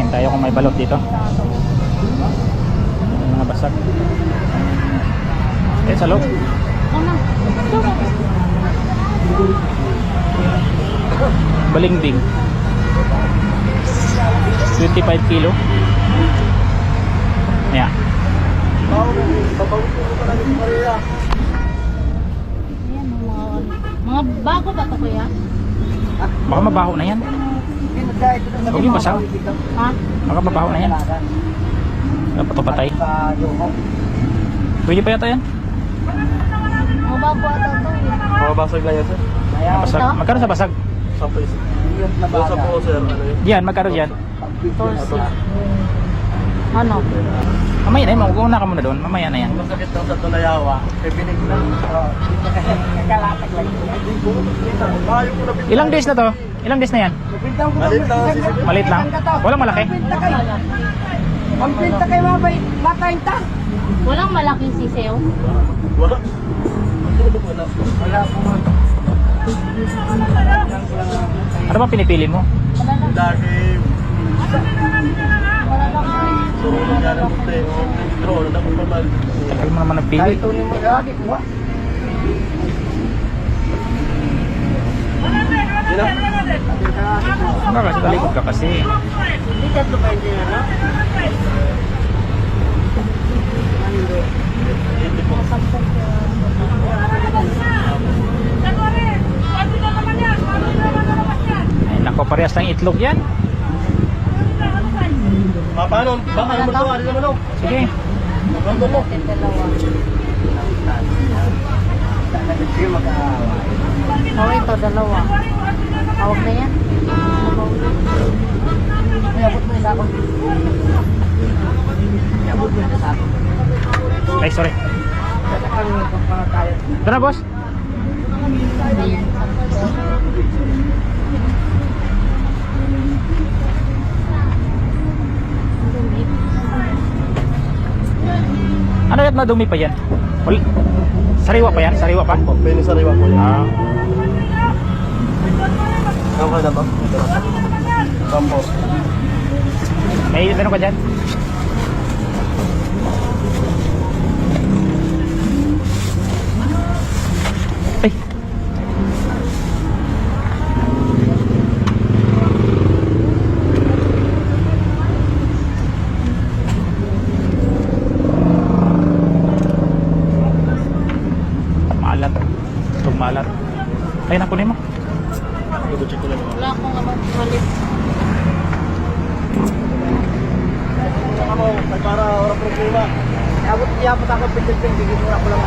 Tingin tayo kung may balot dito. May mga basag. Eh, sa loob. Balimbing. 25 kilo. Ayan. Mga bago ba ito kuya? Baka mabaho na yan. Huwag yung basag. Ha? Baka mabaho na yan. Dapat patay. Pwede pa yata yan. Mga bago ata ito eh. Mga basag lang yan, sir. Basag. Magkano sa basag? Sa place. Doon sa po, sir. Ano yun? Diyan, magkano diyan? 14. Ano? Mamaya na yan. Mag-uuna ka muna doon. Mamaya na yan. Masakit lang sa Tunayawa. Eh, binig lang. Nakalatag lang. Ilang days na to? Ilang days na yan? Malit lang ang sisipin. Maliit lang? Walang malaki? Ang pinta kay mabay, matayin ta. Walang malaking sisew. Wala. Wala. Wala po. Ano ba pinipili mo? Lagi. Wala lang. Suro lang yan ang puti. O, draw. Ano dapat pamal. Tagal mo naman nagpili. Kahit ito ni mag-agi ko. Yun lang. Ano kasi talikod ka kasi. Hindi tatlo pa hindi na, no? Ay nako, parehas lang itlog yan. Paano? Baka naman ito. Ano naman ito? Sige. Maganda mo. Dalawa. Hindi mag-aaway. Oh, ito dalawa. Hawag na yan. Mayabot mo isa ako. Mayabot mo isa ako. Ay, sorry. Katakan mo itong mga tayo. Ito na, boss. Ayan. Ano yan? Madumi pa yan? Sariwa pa yan? Sariwa pa? Pwede sa riwa ko yan. Ah. Ang kaya ba? Kampo. May meron ka dyan? Ay. Malat. Itong malat. Ay, nakunin mo. Double-check ko lang. Wala akong malit. Saka mo, para orang problema. Mayabot ako pintil-pintil. Bigyan mo na ko lang.